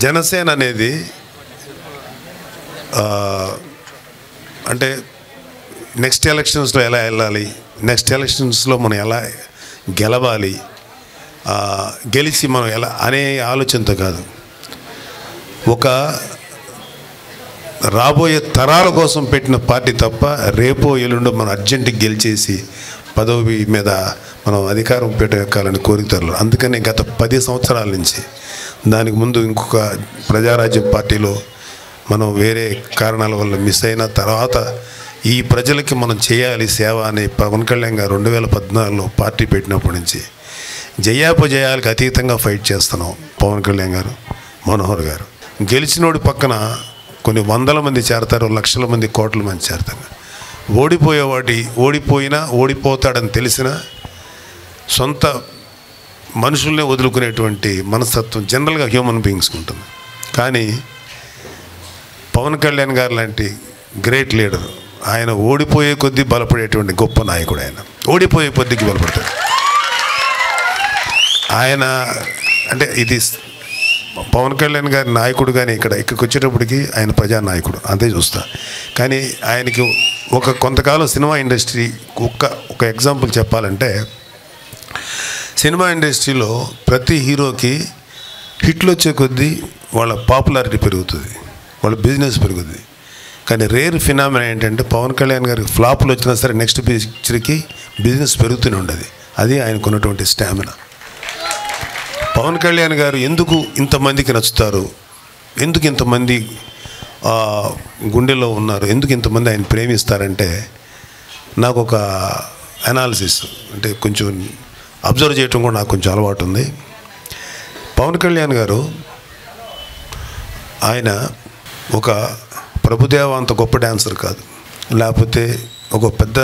జనసేన అనేది అంటే నెక్స్ట్ ఎలక్షన్స్లో ఎలా వెళ్ళాలి, నెక్స్ట్ ఎలక్షన్స్లో మనం ఎలా గెలవాలి, గెలిచి మనం ఎలా అనే ఆలోచనతో కాదు, ఒక రాబోయే తరాల కోసం పెట్టిన పార్టీ తప్ప రేపో ఎల్లుండో మనం అర్జెంటుగా గెలిచేసి పదవి మీద మనం అధికారం పెట్టాలని కోరికలు. అందుకని గత 10 సంవత్సరాల నుంచి, దానికి ముందు ఇంకొక ప్రజారాజ్యం పార్టీలో మనం వేరే కారణాల వల్ల మిస్ అయిన తర్వాత ఈ ప్రజలకి మనం చేయాలి సేవ అని పవన్ కళ్యాణ్ గారు 2014లో పార్టీ పెట్టినప్పటి నుంచి జయాపజయాలకు అతీతంగా ఫైట్ చేస్తున్నాం. పవన్ కళ్యాణ్ గారు, మనోహర్ గారు గెలిచినోడి పక్కన కొన్ని వందల మంది చేరతారు, లక్షల మంది, కోట్ల మంది చేరతారు. ఓడిపోయినా ఓడిపోతాడని తెలిసిన సొంత మనుషుల్నే వదులుకునేటువంటి మనస్తత్వం జనరల్గా హ్యూమన్ బీయింగ్స్కి ఉంటుంది. కానీ పవన్ కళ్యాణ్ గారు లాంటి గ్రేట్ లీడర్, ఆయన ఓడిపోయే కొద్దీ బలపడేటువంటి గొప్ప నాయకుడు. ఆయన ఓడిపోయే కొద్దికి బలపడతాడు. ఆయన అంటే ఇది పవన్ కళ్యాణ్ గారి నాయకుడు. కానీ ఇక్కడికి వచ్చేటప్పటికి ఆయన ప్రజానాయకుడు, అంతే చూస్తా. కానీ ఆయనకి కొంతకాలం సినిమా ఇండస్ట్రీ ఒక ఎగ్జాంపుల్ చెప్పాలంటే, సినిమా ఇండస్ట్రీలో ప్రతి హీరోకి హిట్లు వచ్చే కొద్దీ వాళ్ళ పాపులారిటీ పెరుగుతుంది, వాళ్ళ బిజినెస్ పెరుగుతుంది. కానీ రేర్ ఫినామినా ఏంటంటే పవన్ కళ్యాణ్ గారికి ఫ్లాపులు వచ్చినా సరే నెక్స్ట్ పిక్చర్కి బిజినెస్ పెరుగుతూనే ఉండదు. అది ఆయనకు ఉన్నటువంటి స్టామినా. పవన్ కళ్యాణ్ గారు ఎందుకు ఇంతమందికి నచ్చుతారు, ఎందుకు ఇంతమంది గుండెల్లో ఉన్నారు, ఎందుకు ఇంతమంది ఆయన ప్రేమిస్తారంటే, నాకు ఒక అనాలిసిస్ అంటే కొంచెం అబ్జర్వ్ చేయటం కూడా నాకు కొంచెం అలవాటు ఉంది. పవన్ కళ్యాణ్ గారు ఆయన ఒక ప్రభుదేవ అంత గొప్ప డాన్సర్ కాదు, లేకపోతే ఒక పెద్ద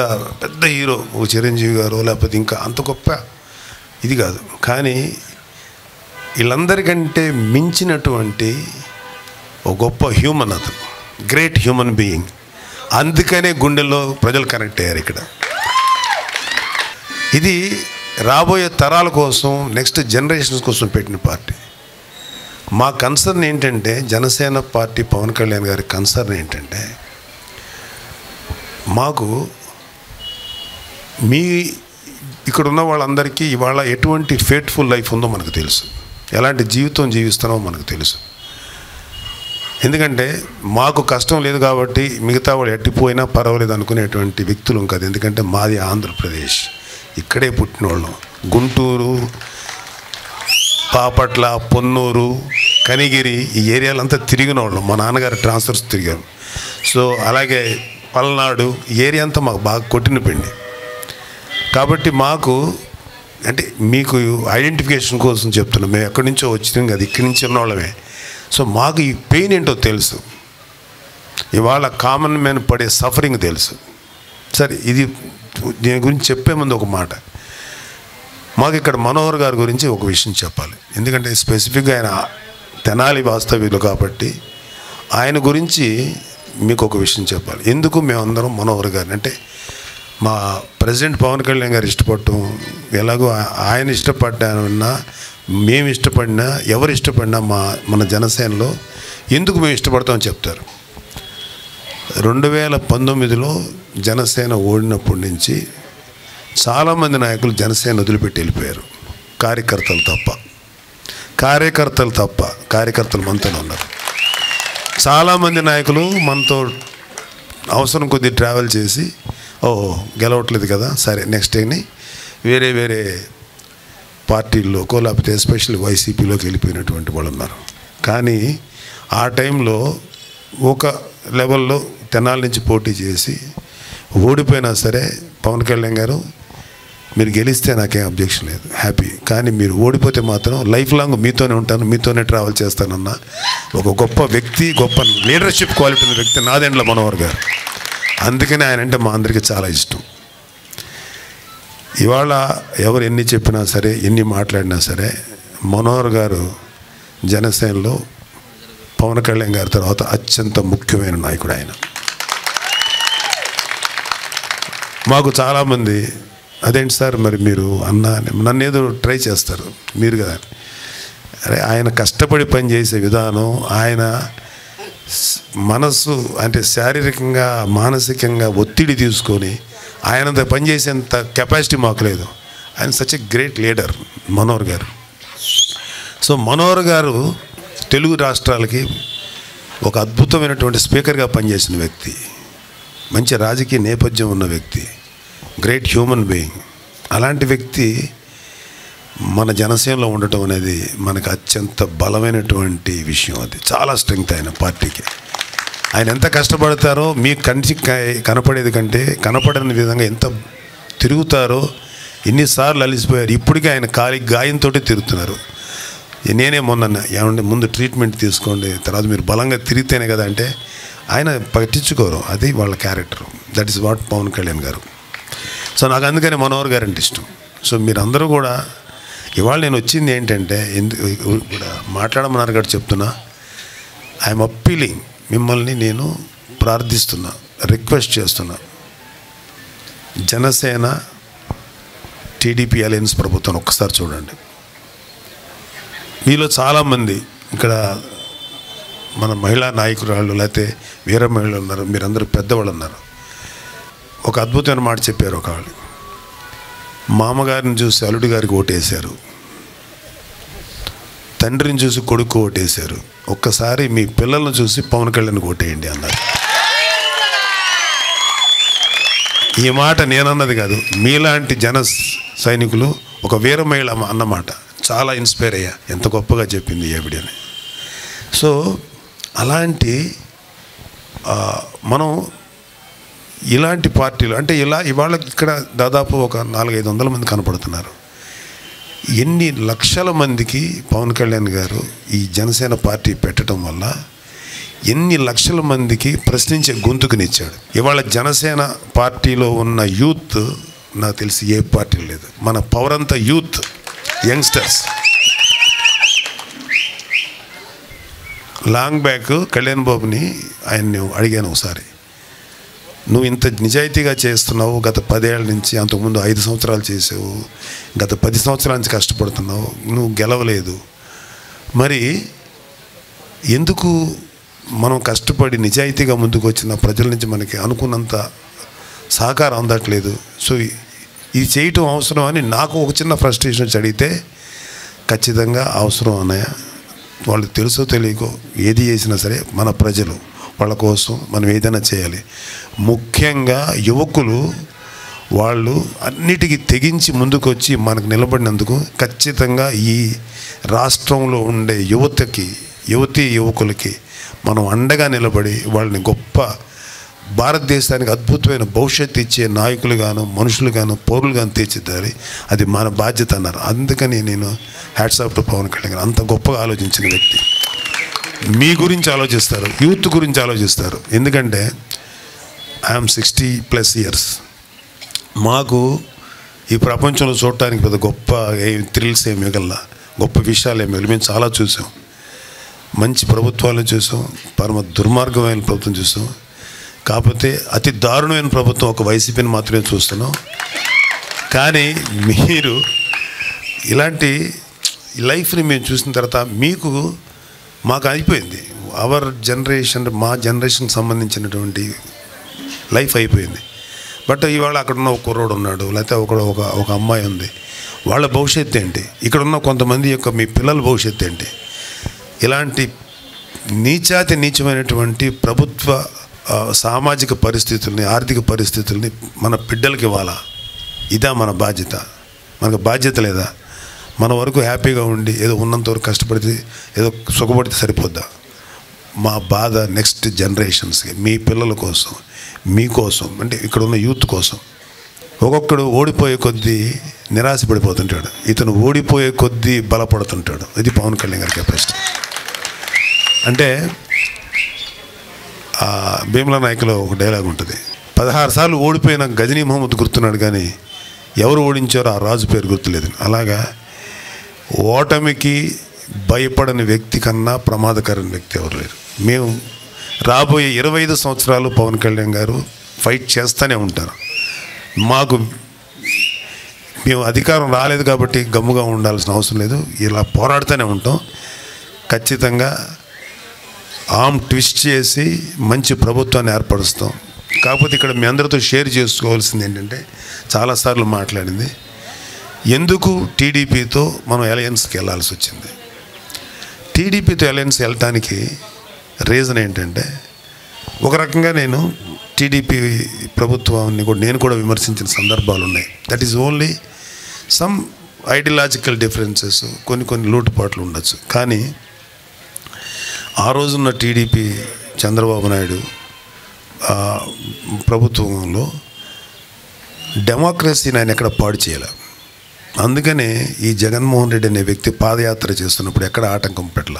హీరో, ఒక చిరంజీవి గారు, లేకపోతే ఇంకా అంత గొప్ప ఇది కాదు. కానీ వీళ్ళందరికంటే మించినటువంటి ఒక గొప్ప హ్యూమన్, అతను గ్రేట్ హ్యూమన్ బీయింగ్. అందుకనే గుండెల్లో ప్రజలు కనెక్ట్ అయ్యారు. ఇక్కడ ఇది రాబోయే తరాల కోసం, నెక్స్ట్ జనరేషన్స్ కోసం పెట్టిన పార్టీ. మా కన్సర్న్ ఏంటంటే, జనసేన పార్టీ పవన్ కళ్యాణ్ గారి కన్సర్న్ ఏంటంటే, మాకు ఇక్కడ ఉన్న వాళ్ళందరికీ ఇవాళ ఎటువంటి ఫేట్ఫుల్ లైఫ్ ఉందో మనకు తెలుసు, ఎలాంటి జీవితం జీవిస్తున్నామో మనకు తెలుసు. ఎందుకంటే మాకు కష్టం లేదు కాబట్టి మిగతా వాళ్ళు ఎట్టిపోయినా పర్వాలేదు అనుకునేటువంటి వ్యక్తులు కాదు. ఎందుకంటే మాది ఆంధ్రప్రదేశ్, ఇక్కడే పుట్టినోళ్ళం. గుంటూరు, బాపట్ల, పొన్నూరు, కనిగిరి ఈ ఏరియాలంతా తిరిగిన వాళ్ళం. మా నాన్నగారు ట్రాన్స్ఫర్స్ తిరిగారు. సో అలాగే పల్నాడు ఈ ఏరియా అంతా మాకు బాగా కొట్టిన పిండి. కాబట్టి మాకు అంటే మీకు ఐడెంటిఫికేషన్ కోసం చెప్తున్నాం, మేము ఎక్కడి నుంచో వచ్చినాం కదా, ఇక్కడి నుంచి ఉన్నవాళ్ళమే. సో మాకు ఈ పెయిన్ ఏంటో తెలుసు, ఇవాళ కామన్ మ్యాన్ పడే సఫరింగ్ తెలుసు. సరే, ఇది దీని గురించి చెప్పే ముందు ఒక మాట, మాకు ఇక్కడ మనోహర్ గారి గురించి ఒక విషయం చెప్పాలి. ఎందుకంటే స్పెసిఫిక్గా ఆయన తెనాలి వాస్తవ్యులు కాబట్టి ఆయన గురించి మీకు ఒక విషయం చెప్పాలి. ఎందుకు మేమందరం మనోహర్ గారిని అంటే, మా ప్రెసిడెంట్ పవన్ కళ్యాణ్ గారు ఇష్టపడటం, ఎలాగో ఆయన ఇష్టపడ్డా, మేము ఇష్టపడినా, ఎవరు ఇష్టపడినా మన జనసేనలో ఎందుకు మేము ఇష్టపడతామని చెప్తారు. 2019లో జనసేన ఓడినప్పటి నుంచి చాలామంది నాయకులు జనసేన వదిలిపెట్టి వెళ్ళిపోయారు, కార్యకర్తలు తప్ప. కార్యకర్తలు మనతోనే ఉన్నారు. చాలామంది నాయకులు మనతో అవసరం కొద్దీ ట్రావెల్ చేసి, ఓహో గెలవట్లేదు కదా, సరే నెక్స్ట్ టైంని వేరే పార్టీల్లోకో లేకపోతే ఎస్పెషల్లీ వైసీపీలోకి వెళ్ళిపోయినటువంటి వాళ్ళు ఉన్నారు. కానీ ఆ టైంలో ఒక లెవెల్లో తెనాలి నుంచి పోటీ చేసి ఓడిపోయినా సరే పవన్ కళ్యాణ్ గారు, మీరు గెలిస్తే నాకేం అబ్జెక్షన్ లేదు, హ్యాపీ. కానీ మీరు ఓడిపోతే మాత్రం లైఫ్ లాంగ్ మీతోనే ఉంటాను, మీతోనే ట్రావెల్ చేస్తానన్న ఒక గొప్ప వ్యక్తి, గొప్ప లీడర్షిప్ క్వాలిటీ ఉన్న వ్యక్తి నాదెండ్ల మనోహర్ గారు. అందుకని ఆయన అంటే మా అందరికీ చాలా ఇష్టం. ఇవాళ ఎవరు ఎన్ని చెప్పినా సరే, ఎన్ని మాట్లాడినా సరే, మనోహర్ గారు జనసేనలో పవన్ కళ్యాణ్ గారి తర్వాత అత్యంత ముఖ్యమైన నాయకుడు ఆయన. మాకు చాలామంది అదేంటి సార్ మరి మీరు నన్ను ఏదో ట్రై చేస్తారు మీరు కదా, అరే ఆయన కష్టపడి పనిచేసే విధానం, ఆయన మనసు అంటే శారీరకంగా మానసికంగా ఒత్తిడి తీసుకొని ఆయనంత పనిచేసేంత కెపాసిటీ మాకు లేదు. ఆయన such a great leader Manohar గారు. సో మనోహర్ గారు తెలుగు రాష్ట్రాలకి ఒక అద్భుతమైనటువంటి స్పీకర్గా పనిచేసిన వ్యక్తి, మంచి రాజకీయ నేపథ్యం ఉన్న వ్యక్తి, గ్రేట్ హ్యూమన్ బీయింగ్. అలాంటి వ్యక్తి మన జనసేనలో ఉండటం అనేది మనకు అత్యంత బలమైనటువంటి విషయం. అది చాలా స్ట్రెంగ్త్ ఆయన పార్టీకి. ఆయన ఎంత కష్టపడతారో మీకు కంటికి కనపడేది కంటే కనపడని విధంగా ఎంత తిరుగుతారో, ఎన్నిసార్లు అలిసిపోయారు. ఇప్పటికీ ఆయన కాలి గాయంతో తిరుగుతున్నారు. నేనే మొన్న ఏమంటే ముందు ట్రీట్మెంట్ తీసుకోండి, తర్వాత మీరు బలంగా తిరిగితేనే కదా అంటే ఆయన పట్టించుకోరు. అది వాళ్ళ character. That is what Pawan Kalyan garu. So నాకు అందుకని మనోహర్ గారు అంటే ఇష్టం. సో మీరందరూ కూడా ఇవాళ నేను వచ్చింది ఏంటంటే కూడా మాట్లాడమన్నారు కాబట్టి చెప్తున్నా. ఐఎమ్ అప్పీలింగ్, మిమ్మల్ని నేను ప్రార్థిస్తున్నా, రిక్వెస్ట్ చేస్తున్నా. జనసేన టీడీపీ అలయన్స్ ప్రభుత్వం ఒక్కసారి చూడండి. మీలో చాలామంది ఇక్కడ మన మహిళా నాయకురాళ్ళు లేకపోతే వీర మహిళలు ఉన్నారు, మీరందరూ పెద్దవాళ్ళు ఉన్నారు. ఒక అద్భుతమైన మాట చెప్పారు. ఒక వాళ్ళు మామగారిని చూసి అల్లుడి గారికి ఓటేశారు, తండ్రిని చూసి కొడుకు ఓటేశారు, ఒక్కసారి మీ పిల్లలను చూసి పవన్ కళ్యాణ్కి ఓటేయండి అన్నారు. ఈ మాట నేనన్నది కాదు, మీలాంటి జన సైనికులు ఒక వీర మహిళ అన్నమాట. చాలా ఇన్స్పైర్ అయ్యా, ఎంత గొప్పగా చెప్పింది ఏబిడి అని. సో అలాంటి మనం ఇలాంటి పార్టీలు అంటే ఇవాళ ఇక్కడ దాదాపు ఒక 400-500 మంది కనపడుతున్నారు. ఎన్ని లక్షల మందికి పవన్ కళ్యాణ్ గారు ఈ జనసేన పార్టీ పెట్టడం వల్ల ఎన్ని లక్షల మందికి ప్రశ్నించే గొంతుకునిచ్చాడు. ఇవాళ జనసేన పార్టీలో ఉన్న యూత్ నాకు తెలిసి ఏ పార్టీ లేదు. మన పవర్ అంతా youth, youngsters. Long back Kalyan బాబుని ఆయన్ని అడిగాను ఒకసారి, నువ్వు ఇంత నిజాయితీగా చేస్తున్నావు, గత 10 ఏళ్ళ నుంచి, అంతకుముందు 5 సంవత్సరాలు చేసావు, గత 10 సంవత్సరాల నుంచి కష్టపడుతున్నావు, నువ్వు గెలవలేదు, మరి ఎందుకు మనం కష్టపడి నిజాయితీగా ముందుకు వచ్చిన ప్రజల నుంచి మనకి అనుకున్నంత సహకారం అందట్లేదు? సో ఇది చేయటం అవసరం అని నాకు ఒక చిన్న ఫ్రస్ట్రేషన్ వచ్చి అడిగితే, ఖచ్చితంగా అవసరం అన్నయ్య, వాళ్ళు తెలుసో తెలియకో ఏది చేసినా సరే మన ప్రజలు వాళ్ళ కోసం మనం ఏదైనా చేయాలి. ముఖ్యంగా యువకులు వాళ్ళు అన్నిటికీ తెగించి ముందుకు వచ్చి మనకు నిలబడినందుకు ఖచ్చితంగా ఈ రాష్ట్రంలో ఉండే యువకులకి మనం అండగా నిలబడి వాళ్ళని గొప్ప భారతదేశానికి అద్భుతమైన భవిష్యత్తు ఇచ్చే నాయకులుగాను, మనుషులుగాను, పౌరులుగాను తీర్చిదిద్దాలి. అది మన బాధ్యత అన్నారు. అందుకని నేను hats off to Pawan Kalyan. అంత గొప్పగా ఆలోచించిన వ్యక్తి. మీ గురించి ఆలోచిస్తారు, యూత్ గురించి ఆలోచిస్తారు. ఎందుకంటే ఐఎమ్ 60+ ఇయర్స్. మాకు ఈ ప్రపంచంలో చూడటానికి పెద్ద గొప్ప థ్రిల్స్ ఏమి మిగల్లా, గొప్ప విషయాలు ఏమి మిగలి. మేము చాలా చూసాం. మంచి ప్రభుత్వాలను చూసాం, పరమ దుర్మార్గమైన ప్రభుత్వం చూసాం. కాకపోతే అతి దారుణమైన ప్రభుత్వం ఒక వైసీపీని మాత్రమే చూస్తున్నాం. కానీ మీరు ఇలాంటి లైఫ్ని మేము చూసిన తర్వాత మాకు అయిపోయింది. అవర్ జనరేషన్, మా జనరేషన్కి సంబంధించినటువంటి లైఫ్ అయిపోయింది. బట్ ఇవాళ అక్కడ ఉన్న ఒక కుర్రోడు ఉన్నాడు, లేకపోతే ఒక అమ్మాయి ఉంది, వాళ్ళ భవిష్యత్తు ఏంటి? ఇక్కడ ఉన్న కొంతమంది యొక్క మీ పిల్లల భవిష్యత్తు ఏంటి? ఇలాంటి నీచమైనటువంటి ప్రభుత్వ సామాజిక పరిస్థితుల్ని, ఆర్థిక పరిస్థితుల్ని మన బిడ్డలకి ఇవ్వాలా? ఇదా మన బాధ్యత? మనకు బాధ్యత లేదా? మన వరకు హ్యాపీగా ఉండి ఏదో ఉన్నంత వరకు కష్టపడితే ఏదో సుఖపడితే సరిపోద్దా? మా బాధ నెక్స్ట్ జనరేషన్స్కి, మీ పిల్లల కోసం, మీకోసం, అంటే ఇక్కడ ఉన్న యూత్ కోసం. ఒక్కొక్కడు ఓడిపోయే కొద్దీ నిరాశపడిపోతుంటాడు, ఇతను ఓడిపోయే కొద్దీ బలపడుతుంటాడు. ఇది పవన్ కళ్యాణ్ గారి కెపాసిటీ. అంటే భీమలా నాయకులో ఒక డైలాగ్ ఉంటుంది, 16 సార్లు ఓడిపోయిన గజనీ మహమ్మద్ గుర్తున్నాడు కానీ ఎవరు ఓడించారో ఆ రాజు పేరు గుర్తులేదు. అలాగా ఓటమికి భయపడని వ్యక్తి కన్నా ప్రమాదకరమైన వ్యక్తి ఎవరు లేరు. మేము రాబోయే 25 సంవత్సరాలు పవన్ కళ్యాణ్ గారు ఫైట్ చేస్తూనే ఉంటారు. మేము అధికారం రాలేదు కాబట్టి గమ్ముగా ఉండాల్సిన అవసరం లేదు, ఇలా పోరాడుతూనే ఉంటాం. ఖచ్చితంగా ఆర్మ్ ట్విస్ట్ చేసి మంచి ప్రభుత్వాన్ని ఏర్పరుస్తాం. కాకపోతే ఇక్కడ మీ అందరితో షేర్ చేసుకోవాల్సింది ఏంటంటే, చాలాసార్లు మాట్లాడింది, ఎందుకు టీడీపీతో మనం అలయన్స్కి వెళ్ళాల్సి వచ్చింది. టీడీపీతో అలయన్స్ వెళ్ళటానికి రీజన్ ఏంటంటే, ఒక రకంగా నేను టీడీపీ ప్రభుత్వాన్ని కూడా నేను కూడా విమర్శించిన సందర్భాలు ఉన్నాయి. That is only some ideological differences, కొన్ని లోటుపాట్లు ఉండొచ్చు. కానీ ఆ రోజున్న టీడీపీ చంద్రబాబు నాయుడు ప్రభుత్వంలో డెమోక్రసీని ఆయన ఎక్కడ పాడు చేయలే. అందుకనే ఈ జగన్మోహన్ రెడ్డి అనే వ్యక్తి పాదయాత్ర చేస్తున్నప్పుడు ఎక్కడ ఆటంకం పెట్టల.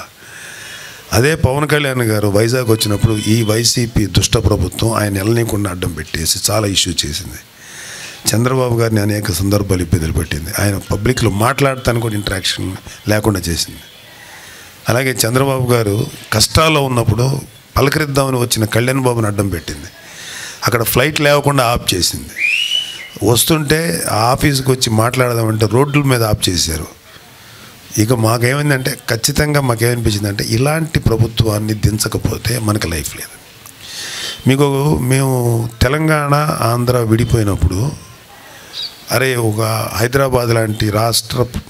అదే పవన్ కళ్యాణ్ గారు వైజాగ్ వచ్చినప్పుడు ఈ వైసీపీ దుష్ట ప్రభుత్వం ఆయన వెళ్ళనీయకుండా అడ్డం పెట్టేసి చాలా ఇష్యూ చేసింది. చంద్రబాబు గారిని అనేక సందర్భాలు ఇబ్బందులు పెట్టింది. ఆయన పబ్లిక్లో మాట్లాడటానికి కూడా ఇంటరాక్షన్ లేకుండా చేసింది. అలాగే చంద్రబాబు గారు కష్టాల్లో ఉన్నప్పుడు పలకరిద్దామని వచ్చిన కళ్యాణ్ బాబుని అడ్డం పెట్టింది. అక్కడ ఫ్లైట్ లేకుండా ఆఫ్ చేసింది. వస్తుంటే ఆఫీస్కి వచ్చి మాట్లాడదామంటే రోడ్ల మీద ఆఫ్ చేశారు. ఇక మాకేమైందంటే, ఖచ్చితంగా మాకేమనిపించిందంటే, ఇలాంటి ప్రభుత్వాన్ని దించకపోతే మనకు లైఫ్ లేదు. మేము తెలంగాణ ఆంధ్ర విడిపోయినప్పుడు, అరే ఒక హైదరాబాద్ లాంటి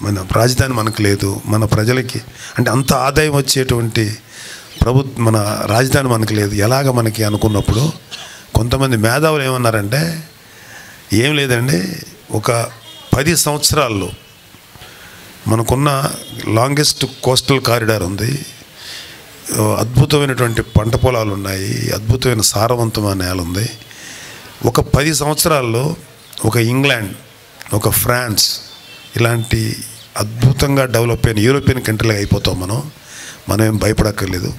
మన రాజధాని మనకు లేదు, మన ప్రజలకి అంటే అంత ఆదాయం వచ్చేటువంటి మన రాజధాని మనకు లేదు, ఎలాగ మనకి అనుకున్నప్పుడు కొంతమంది మేధావులు ఏమన్నారంటే, ఏం లేదండి, ఒక 10 సంవత్సరాల్లో మనకున్న లాంగెస్ట్ కోస్టల్ కారిడార్ ఉంది, అద్భుతమైనటువంటి పంట పొలాలు ఉన్నాయి, అద్భుతమైన సారవంతమైన నేల ఉంది. ఒక 10 సంవత్సరాల్లో ఒక ఇంగ్లాండ్, ఒక ఫ్రాన్స్ ఇలాంటి అద్భుతంగా డెవలప్ అయిన యూరోపియన్ కంట్రీలాగా అయిపోతాం మనం ఏం భయపడక్కర్లేదు.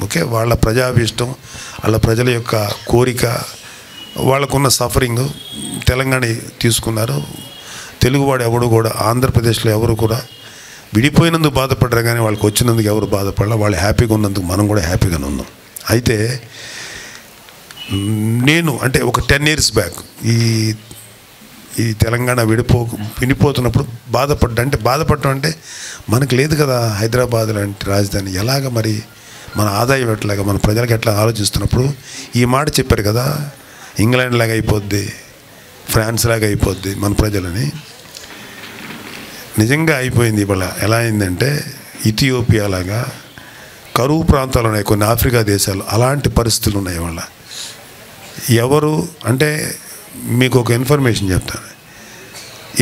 ఓకే, వాళ్ళ ప్రజాభీష్టం, వాళ్ళ ప్రజల యొక్క కోరిక, వాళ్ళకున్న సఫరింగ్ తెలంగాణ తీసుకున్నారు. తెలుగువాడు ఎవడు కూడా, ఆంధ్రప్రదేశ్లో ఎవరు కూడా విడిపోయినందుకు బాధపడ్డారు, కానీ వాళ్ళకి వచ్చినందుకు ఎవరు బాధపడలే. వాళ్ళు హ్యాపీగా ఉన్నందుకు మనం కూడా హ్యాపీగానే ఉన్నాం. అయితే నేను అంటే ఒక 10 years బ్యాక్ ఈ తెలంగాణ విడిపోతున్నప్పుడు బాధపడటం అంటే మనకు లేదు కదా హైదరాబాద్ లాంటి రాజధాని, ఎలాగ మరి మన ఆదాయం ఎట్లాగా, మన ప్రజలకు ఎట్లా ఆలోచిస్తున్నప్పుడు ఈ మాట చెప్పారు కదా, ఇంగ్లాండ్ లాగా అయిపోద్ది, ఫ్రాన్స్ లాగా అయిపోద్ది మన ప్రజలని. నిజంగా అయిపోయింది. ఇవాళ ఎలా అయిందంటే, ఇథియోపియా లాగా కరువు ప్రాంతాలు ఉన్నాయి, కొన్ని ఆఫ్రికా దేశాలు, అలాంటి పరిస్థితులు ఉన్నాయి ఇవాళ. ఎవరు అంటే, మీకు ఒక ఇన్ఫర్మేషన్ చెప్తాను,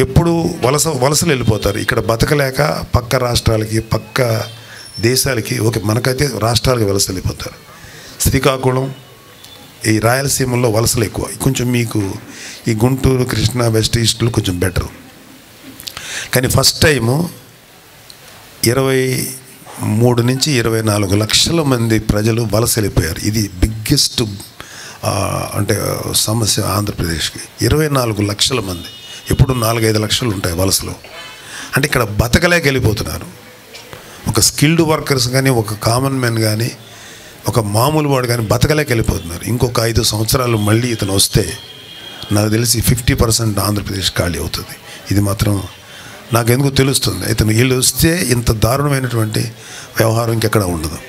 ఎప్పుడు వలసలు వెళ్ళిపోతారు, ఇక్కడ బతకలేక పక్క రాష్ట్రాలకి, పక్క దేశాలకి, మనకైతే రాష్ట్రాలకి వలస వెళ్ళిపోతారు. శ్రీకాకుళం, ఈ రాయలసీమల్లో వలసలు ఎక్కువ. కొంచెం మీకు ఈ గుంటూరు, కృష్ణా, వెస్ట్ ఈస్ట్లో కొంచెం బెటరు. కానీ ఫస్ట్ టైము 23 నుంచి 24 లక్షల మంది ప్రజలు వలస వెళ్ళిపోయారు. ఇది బిగ్గెస్ట్ అంటే సమస్య ఆంధ్రప్రదేశ్కి. 24 లక్షల మంది, ఎప్పుడు 4-5 లక్షలు ఉంటాయి వలసలు. అంటే ఇక్కడ బతకలేక వెళ్ళిపోతున్నారు. ఒక స్కిల్డ్ వర్కర్స్ కానీ, ఒక కామన్ మ్యాన్ కానీ, ఒక మామూలు వాడు కానీ బతకలేక వెళ్ళిపోతున్నారు. ఇంకొక 5 సంవత్సరాలు మళ్ళీ ఇతను వస్తే నాకు తెలిసి 50% ఆంధ్రప్రదేశ్ ఖాళీ అవుతుంది. ఇది మాత్రం నాకెందుకు తెలుస్తుంది. ఇతను వీళ్ళు వస్తే ఇంత దారుణమైనటువంటి వ్యవహారం ఇంకెక్కడ ఉండదు.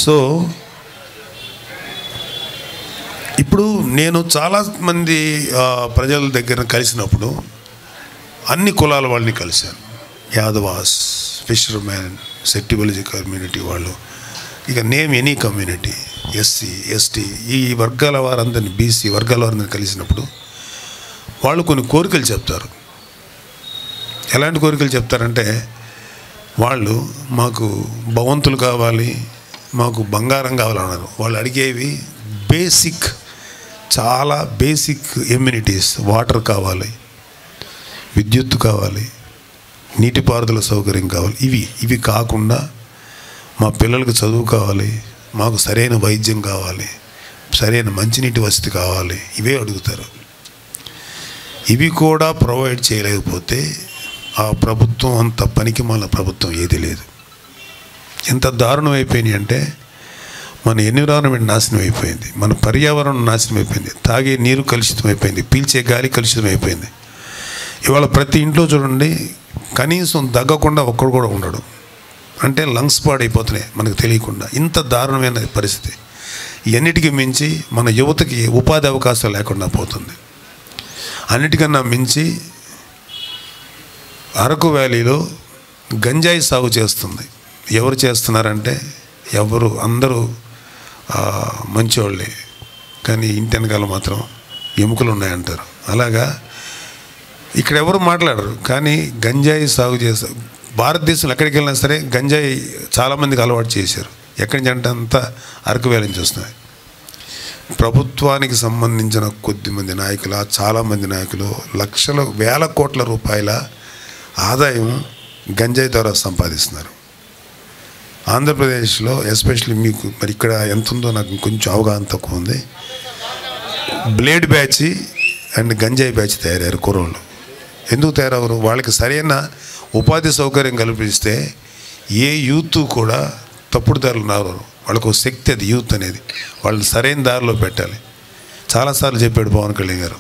సో ఇప్పుడు నేను చాలామంది ప్రజల దగ్గర కలిసినప్పుడు అన్ని కులాల వాళ్ళని కలిశాను. యాదవాస్, ఫిషర్మెన్, సెట్టిబలిజీ కమ్యూనిటీ వాళ్ళు, ఇక name any community, SC, ST, ఈ వర్గాల వారందరినీ, బీసీ వర్గాల వారందరినీ కలిసినప్పుడు వాళ్ళు కొన్ని కోరికలు చెప్తారు. ఎలాంటి కోరికలు చెప్తారంటే, వాళ్ళు మాకు భవంతులు కావాలి, మాకు బంగారం కావాలన్నారు. వాళ్ళు అడిగేవి బేసిక్, చాలా బేసిక్ ఎమ్యూనిటీస్. వాటర్ కావాలి, విద్యుత్తు కావాలి, నీటిపారుదల సౌకర్యం కావాలి. ఇవి కాకుండా మా పిల్లలకు చదువు కావాలి, మాకు సరైన వైద్యం కావాలి, సరైన మంచినీటి వసతి కావాలి, ఇవే అడుగుతారు. ఇవి కూడా ప్రొవైడ్ చేయలేకపోతే ఆ ప్రభుత్వం అంత పనికిమాలిన ప్రభుత్వం ఏది లేదు. ఎంత దారుణం అయిపోయినాయి అంటే, మన ఎన్విరాన్మెంట్ నాశనం అయిపోయింది, మన పర్యావరణం నాశనం అయిపోయింది, తాగే నీరు కలుషితం అయిపోయింది, పీల్చే గాలి కలుషితం అయిపోయింది. ఇవాళ ప్రతి ఇంట్లో చూడండి కనీసం దగ్గకుండా ఒక్కడు కూడా ఉండడు. అంటే లంగ్స్ పాడైపోతున్నాయి మనకు తెలియకుండా. ఇంత దారుణమైన పరిస్థితి. ఇవన్నిటికీ మించి మన యువతకి ఉపాధి అవకాశాలు లేకుండా పోతుంది. అన్నిటికన్నా మించి అరకు వ్యాలీలో గంజాయి సాగు చేస్తుంది. ఎవరు చేస్తున్నారంటే అందరూ మంచివాళ్ళే, కానీ ఇంటి వెనకాల మాత్రం ఎముకలు ఉన్నాయంటారు. అలాగా ఇక్కడ ఎవరు మాట్లాడరు, కానీ గంజాయి సాగు చేస్తారు. భారతదేశంలో ఎక్కడికి వెళ్ళినా సరే గంజాయి చాలామందికి అలవాటు చేశారు. ఎక్కడి నుంచి అంటే అంతా అరకు వ్యాలీ నుంచి వస్తున్నాయి. ప్రభుత్వానికి సంబంధించిన కొద్దిమంది నాయకులు, చాలామంది నాయకులు లక్షల వేల కోట్ల రూపాయల ఆదాయం గంజాయి ద్వారా సంపాదిస్తున్నారు. ఆంధ్రప్రదేశ్లో ఎస్పెషల్లీ మీకు మరి ఇక్కడ ఎంత ఉందో నాకు కొంచెం అవగాహన తక్కువ ఉంది. బ్లేడ్ బ్యాచ్ అండ్ గంజాయి బ్యాచ్ తయారయ్యారు కుర్రోళ్ళు. ఎందుకు తయారవరు? వాళ్ళకి సరైన ఉపాధి సౌకర్యం కల్పిస్తే ఏ యూత్ కూడా తప్పుడు దారులు రావరు. వాళ్ళకు శక్తి అది యూత్ అనేది. వాళ్ళని సరైన దారిలో పెట్టాలి. చాలాసార్లు చెప్పాడు పవన్ కళ్యాణ్ గారు.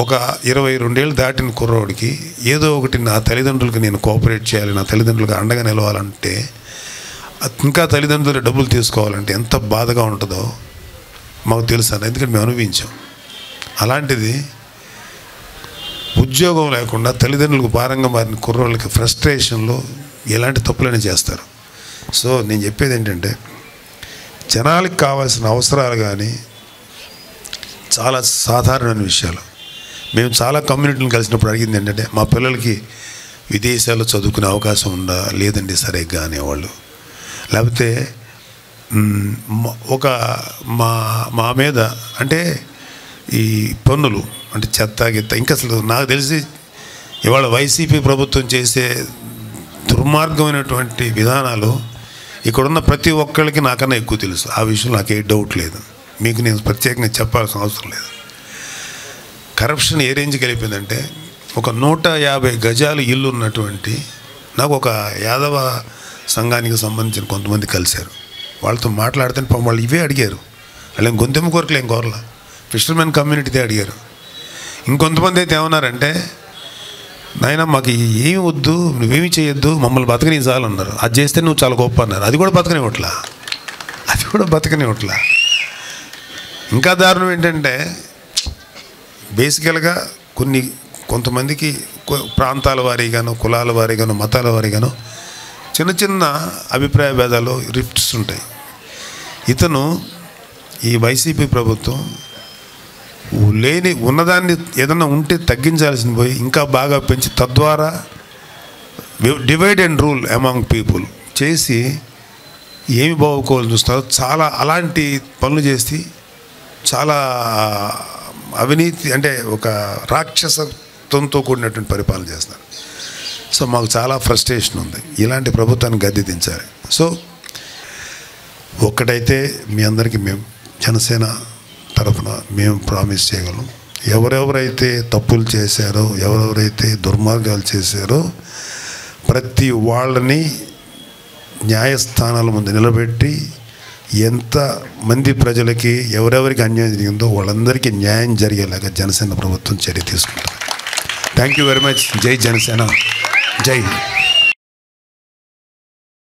ఒక 22 ఏళ్ళు దాటిన కుర్రోడికి ఏదో ఒకటి నా తల్లిదండ్రులకి నేను కోఆపరేట్ చేయాలి, నా తల్లిదండ్రులకు అండగా నిలవాలంటే, ఇంకా తల్లిదండ్రులు డబ్బులు తీసుకోవాలంటే ఎంత బాధగా ఉంటుందో మాకు తెలుసు. ఎందుకంటే మేము అనుభవించాం. అలాంటిది ఉద్యోగం లేకుండా తల్లిదండ్రులకు భారంగా మారిన కుర్రోళ్ళకి ఫ్రస్ట్రేషన్లో ఎలాంటి తప్పులైనా చేస్తారు. సో నేను చెప్పేది ఏంటంటే, జనాలకు కావాల్సిన అవసరాలు కానీ చాలా సాధారణమైన విషయాలు. మేము చాలా కమ్యూనిటీని కలిసినప్పుడు అడిగింది ఏంటంటే, మా పిల్లలకి విదేశాల్లో చదువుకునే అవకాశం ఉందా? లేదండి సరిగ్గా అనేవాళ్ళు. లేకపోతే ఒక మా మీద అంటే ఈ పన్నులు అంటే చెత్త గిత్త, ఇంకా అసలు నాకు తెలిసి ఇవాళ వైసీపీ ప్రభుత్వం చేసే దుర్మార్గమైనటువంటి విధానాలు ఇక్కడున్న ప్రతి ఒక్కరికి నాకన్నా ఎక్కువ తెలుసు. ఆ విషయంలో నాకు ఏ డౌట్ లేదు. మీకు నేను ప్రత్యేకంగా చెప్పాల్సిన అవసరం లేదు. కరప్షన్ ఏ రేంజ్కి వెళ్ళిపోయిందంటే, ఒక 150 గజాలు ఇల్లు ఉన్నటువంటి నాకు ఒక యాదవ సంఘానికి సంబంధించిన కొంతమంది కలిశారు. వాళ్ళతో మాట్లాడితే పాపం వాళ్ళు ఇవే అడిగారు. వాళ్ళు గొంతెమ్మ కోరికలు ఏం కోరలా, ఫిషర్మెన్ కమ్యూనిటీదే అడిగారు. ఇంకొంతమంది అయితే ఏమన్నారంటే, నాయన మాకు ఏమి వద్దు, నువ్వేమి చేయొద్దు, మమ్మల్ని బతకని చాలు అన్నారు. అది చేస్తే నువ్వు చాలా గొప్ప అన్నారు. అది కూడా బతకనివ్వట్లా. ఇంకా దారుణం ఏంటంటే, బేసికల్గా కొంతమందికి ప్రాంతాల వారీగానో, కులాల వారీగానో, మతాల వారీగానో చిన్న చిన్న అభిప్రాయ భేదాలు, రిఫ్ట్స్ ఉంటాయి. ఈ వైసీపీ ప్రభుత్వం ఉన్నదాన్ని ఏదన్నా ఉంటే తగ్గించాల్సింది పోయి ఇంకా బాగా పెంచి, తద్వారా divide and rule among people చేసి ఏమి బాగుకోవాలని చూస్తారో చాలా అలాంటి పనులు చేసి చాలా అవినీతి అంటే ఒక రాక్షసత్వంతో కూడినటువంటి పరిపాలన చేస్తున్నారు. సో మాకు చాలా ఫ్రస్ట్రేషన్ ఉంది. ఇలాంటి ప్రభుత్వాన్ని గద్దె దించాలి. సో ఒక్కటైతే మీ అందరికీ మేము జనసేన తరఫున మేము ప్రామిస్ చేయగలం, ఎవరెవరైతే తప్పులు చేశారో, ఎవరెవరైతే దుర్మార్గాలు చేశారో ప్రతి వాళ్ళని న్యాయస్థానాల ముందు నిలబెట్టి ఎంతమంది ప్రజలకి ఎవరెవరికి అన్యాయం జరిగిందో వాళ్ళందరికీ న్యాయం జరిగేలాగా జనసేన ప్రభుత్వం చర్య తీసుకుంటుంది. Thank you very much. జై జనసేన. జై